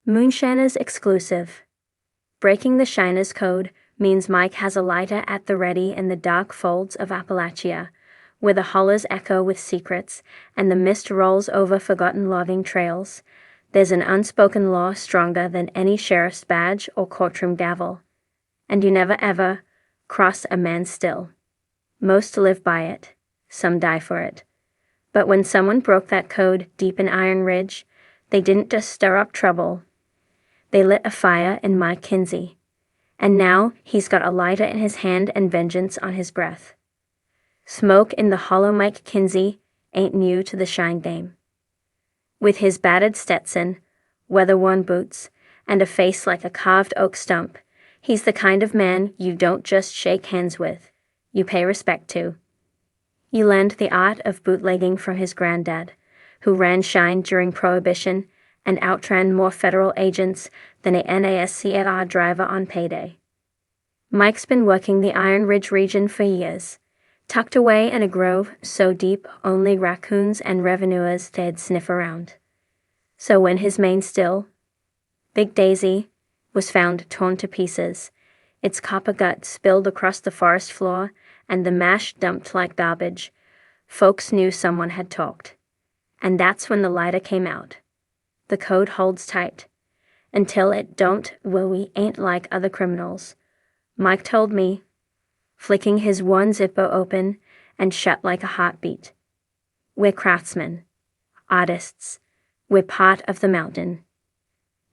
Moonshiners exclusive. Breaking the Shiners code means Mike has a lighter at the ready in the dark folds of Appalachia, where the hollers echo with secrets and the mist rolls over forgotten logging trails. There's an unspoken law stronger than any sheriff's badge or courtroom gavel. And you never ever cross a man's still. Most live by it, some die for it. But when someone broke that code deep in Iron Ridge, they didn't just stir up trouble. They lit a fire in Mike Kinsey. And now he's got a lighter in his hand and vengeance on his breath. Smoke in the hollow Mike Kinsey ain't new to the shine game. With his battered Stetson, weather-worn boots, and a face like a carved oak stump, he's the kind of man you don't just shake hands with, you pay respect to. You learned the art of bootlegging from his granddad, who ran shine during Prohibition and outran more federal agents than a NASCAR driver on payday. Mike's been working the Iron Ridge region for years, tucked away in a grove so deep only raccoons and revenuers dared sniff around. So when his main still, Big Daisy, was found torn to pieces, its copper gut spilled across the forest floor and the mash dumped like garbage, folks knew someone had talked. And that's when the lighter came out. The code holds tight. Until it don't, well, we ain't like other criminals. Mike told me, flicking his one zipper open and shut like a heartbeat. We're craftsmen, artists. We're part of the mountain.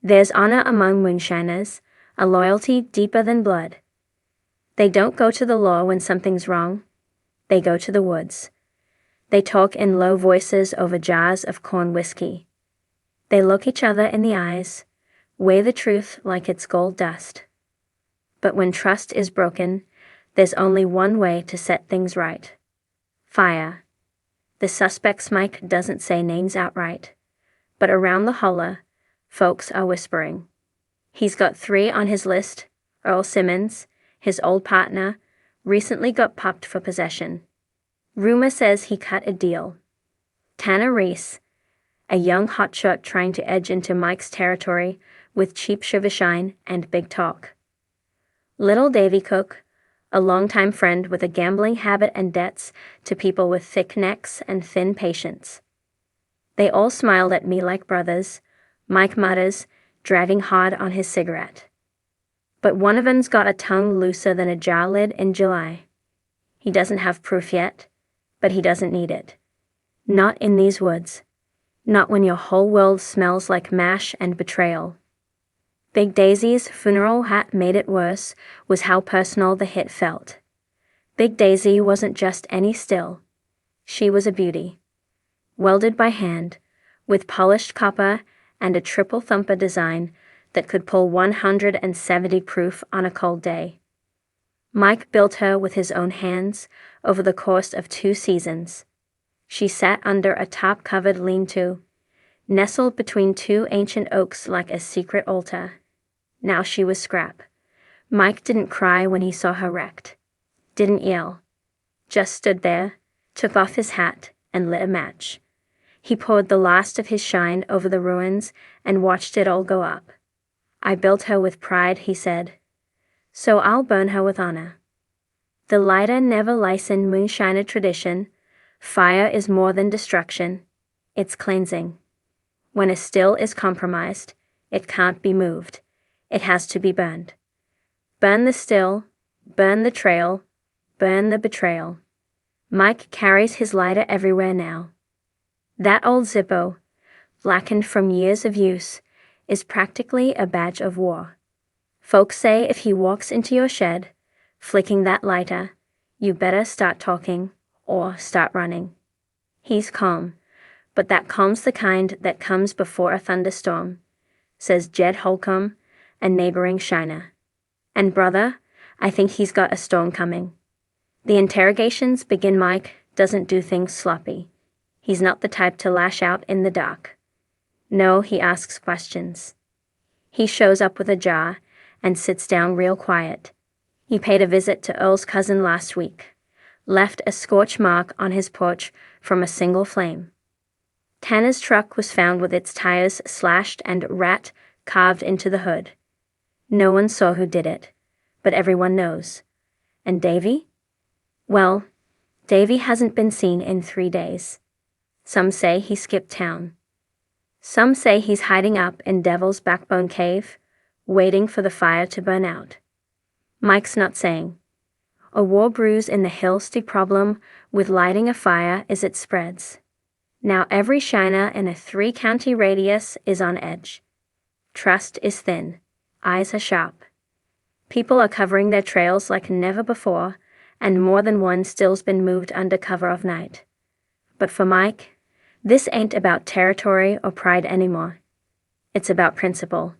There's honor among moonshiners, a loyalty deeper than blood. They don't go to the law when something's wrong. They go to the woods. They talk in low voices over jars of corn whiskey. They look each other in the eyes, weigh the truth like it's gold dust. But when trust is broken, there's only one way to set things right. Fire. The suspect's Mike doesn't say names outright, but around the holler, folks are whispering. He's got 3 on his list. Earl Simmons, his old partner, recently got popped for possession. Rumor says he cut a deal. Tanner Reese, a young hotshot trying to edge into Mike's territory with cheap sugarshine and big talk. Little Davy Cook, a longtime friend with a gambling habit and debts to people with thick necks and thin patience. They all smiled at me like brothers, Mike mutters, dragging hard on his cigarette. But one of 'em's got a tongue looser than a jar lid in July. He doesn't have proof yet, but he doesn't need it. Not in these woods. Not when your whole world smells like mash and betrayal. Big Daisy's funeral hat made it worse, was how personal the hit felt. Big Daisy wasn't just any still. She was a beauty. Welded by hand, with polished copper and a triple thumper design that could pull 170 proof on a cold day. Mike built her with his own hands over the course of 2 seasons. She sat under a top-covered lean-to, nestled between 2 ancient oaks like a secret altar. Now she was scrap. Mike didn't cry when he saw her wrecked. Didn't yell. Just stood there, took off his hat, and lit a match. He poured the last of his shine over the ruins and watched it all go up. I built her with pride, he said. So I'll burn her with honor. The lighter never licensed moonshiner tradition. Fire is more than destruction. It's cleansing. When a still is compromised, it can't be moved. It has to be burned. Burn the still, burn the trail, burn the betrayal. Mike carries his lighter everywhere now. That old Zippo, blackened from years of use, is practically a badge of war. Folks say if he walks into your shed, flicking that lighter, you better start talking or start running. He's calm, but that calm's the kind that comes before a thunderstorm, says Jed Holcomb, a neighboring shiner. And brother, I think he's got a storm coming. The interrogations begin. Mike doesn't do things sloppy. He's not the type to lash out in the dark. No, he asks questions. He shows up with a jar and sits down real quiet. He paid a visit to Earl's cousin last week, left a scorch mark on his porch from a single flame. Tanner's truck was found with its tires slashed and rat carved into the hood. No one saw who did it, but everyone knows. And Davy? Well, Davy hasn't been seen in 3 days. Some say he skipped town. Some say he's hiding up in Devil's Backbone Cave, waiting for the fire to burn out. Mike's not saying. A war brews in the hills. The problem with lighting a fire is it spreads. Now every shiner in a 3-county radius is on edge. Trust is thin. Eyes are sharp. People are covering their trails like never before, and more than one still's been moved under cover of night. But for Mike, this ain't about territory or pride anymore. It's about principle.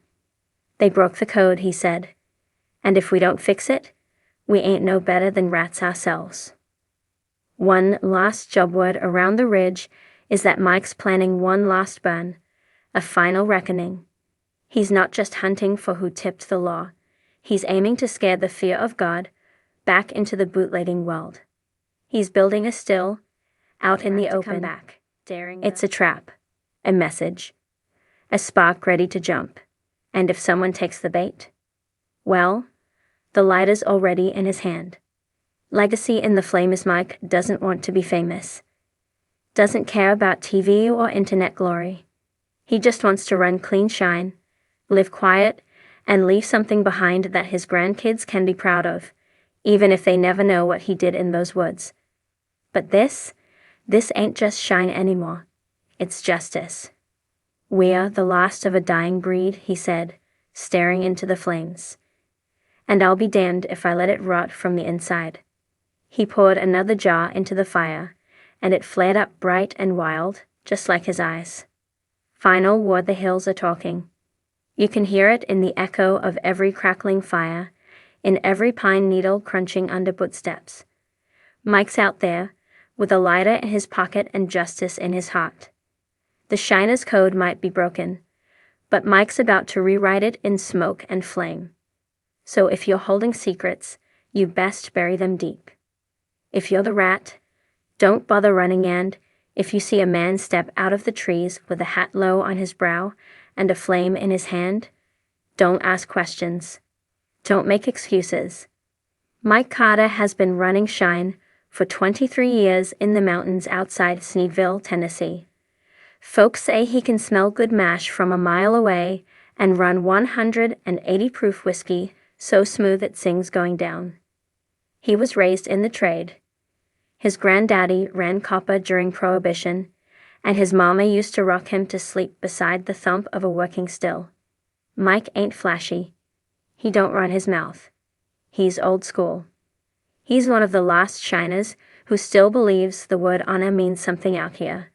They broke the code, he said. And if we don't fix it, we ain't no better than rats ourselves. One last job word around the ridge is that Mike's planning one last burn, a final reckoning. He's not just hunting for who tipped the law. He's aiming to scare the fear of God back into the bootlegging world. He's building a still, out in the open. It's a trap, a message, a spark ready to jump. And if someone takes the bait, well, the lighter's already in his hand. Legacy in the flame is Mike doesn't want to be famous. Doesn't care about TV or internet glory. He just wants to run clean shine, live quiet, and leave something behind that his grandkids can be proud of, even if they never know what he did in those woods. But this ain't just shine anymore. It's justice. We're the last of a dying breed, he said, staring into the flames. And I'll be damned if I let it rot from the inside. He poured another jar into the fire, and it flared up bright and wild, just like his eyes. Final word, the hills are talking. You can hear it in the echo of every crackling fire, in every pine needle crunching under footsteps. Mike's out there, with a lighter in his pocket and justice in his heart. The shiner's code might be broken, but Mike's about to rewrite it in smoke and flame. So if you're holding secrets, you best bury them deep. If you're the rat, don't bother running, and if you see a man step out of the trees with a hat low on his brow and a flame in his hand, don't ask questions. Don't make excuses. Mike Carter has been running shine for 23 years in the mountains outside Sneedville, Tennessee. Folks say he can smell good mash from a mile away and run 180 proof whiskey so smooth it sings going down. He was raised in the trade. His granddaddy ran copper during Prohibition, and his mama used to rock him to sleep beside the thump of a working still. Mike ain't flashy. He don't run his mouth. He's old school. He's one of the last shiners who still believes the word honor means something out here.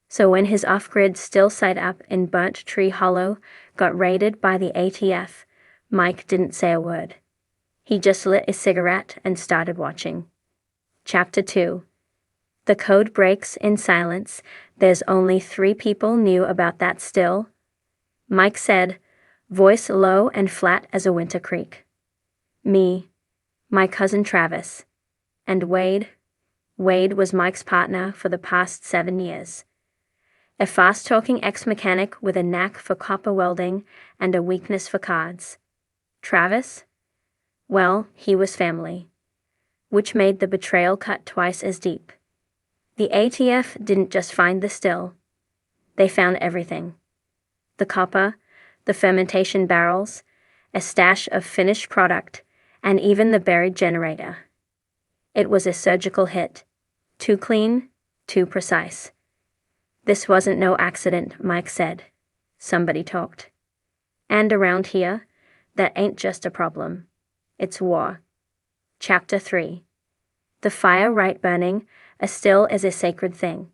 So when his off-grid still site up in Burnt Tree Hollow got raided by the ATF, Mike didn't say a word. He just lit a cigarette and started watching. Chapter 2. The code breaks in silence. There's only 3 people knew about that still. Mike said, voice low and flat as a winter creek. Me, my cousin Travis, and Wade. Wade was Mike's partner for the past 7 years. A fast-talking ex-mechanic with a knack for copper welding and a weakness for cards. Travis? Well, he was family, which made the betrayal cut twice as deep. The ATF didn't just find the still. They found everything. The copper, the fermentation barrels, a stash of finished product, and even the buried generator. It was a surgical hit. Too clean, too precise. This wasn't no accident, Mike said. Somebody talked. And around here, that ain't just a problem. It's war. Chapter 3. The fire right burning, a still is a sacred thing.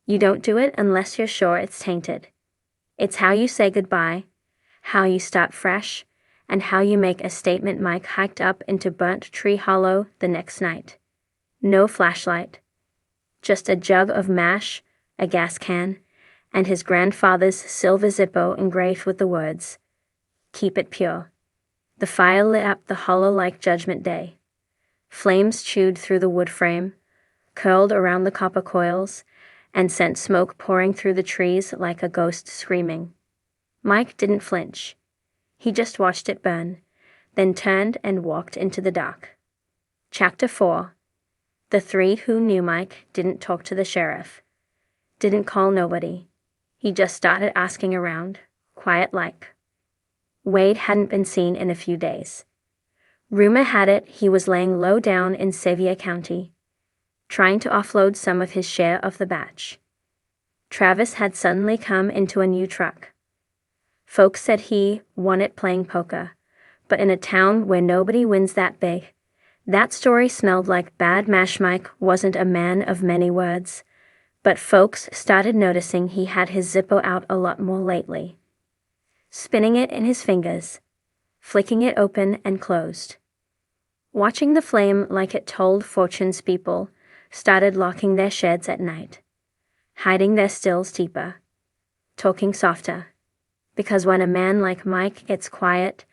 You don't do it unless you're sure it's tainted. It's how you say goodbye, how you start fresh, and how you make a statement. Mike hiked up into Burnt Tree Hollow the next night. No flashlight. Just a jug of mash, a gas can, and his grandfather's silver Zippo engraved with the words, "Keep it pure." The fire lit up the hollow like Judgment Day. Flames chewed through the wood frame, curled around the copper coils, and sent smoke pouring through the trees like a ghost screaming. Mike didn't flinch. He just watched it burn, then turned and walked into the dark. Chapter 4. The three who knew Mike didn't talk to the sheriff. Didn't call nobody. He just started asking around, quiet like. Wade hadn't been seen in a few days. Rumor had it he was laying low down in Sevier County, trying to offload some of his share of the batch. Travis had suddenly come into a new truck. Folks said he won it playing poker, but in a town where nobody wins that big, that story smelled like bad mash. Mike wasn't a man of many words, but folks started noticing he had his Zippo out a lot more lately. Spinning it in his fingers, flicking it open and closed. Watching the flame like it told fortunes. People started locking their sheds at night, hiding their stills deeper, talking softer, because when a man like Mike gets quiet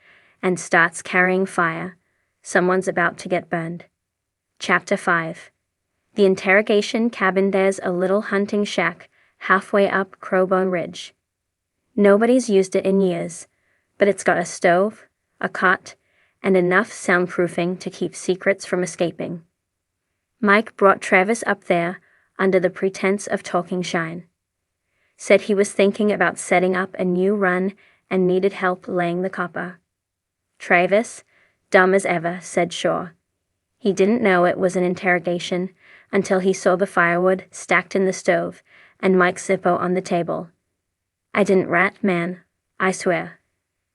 and starts carrying fire, someone's about to get burned. Chapter 5. The interrogation cabin. There's a little hunting shack halfway up Crowbone Ridge. Nobody's used it in years, but it's got a stove, a cot, and enough soundproofing to keep secrets from escaping. Mike brought Travis up there under the pretense of talking shine. Said he was thinking about setting up a new run and needed help laying the copper. Travis, dumb as ever, said sure. He didn't know it was an interrogation until he saw the firewood stacked in the stove and Mike's Zippo on the table. I didn't rat, man, I swear.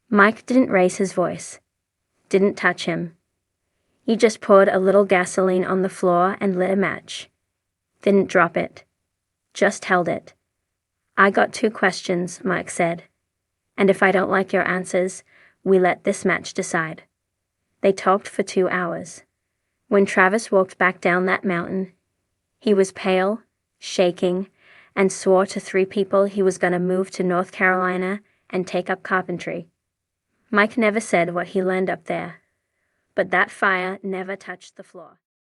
Mike didn't raise his voice. Didn't touch him. He just poured a little gasoline on the floor and lit a match. Didn't drop it. Just held it. I got 2 questions, Mike said. And if I don't like your answers, we let this match decide. They talked for 2 hours. When Travis walked back down that mountain, he was pale, shaking, and swore to 3 people he was going to move to North Carolina and take up carpentry. Mike never said what he learned up there, but that fire never touched the floor.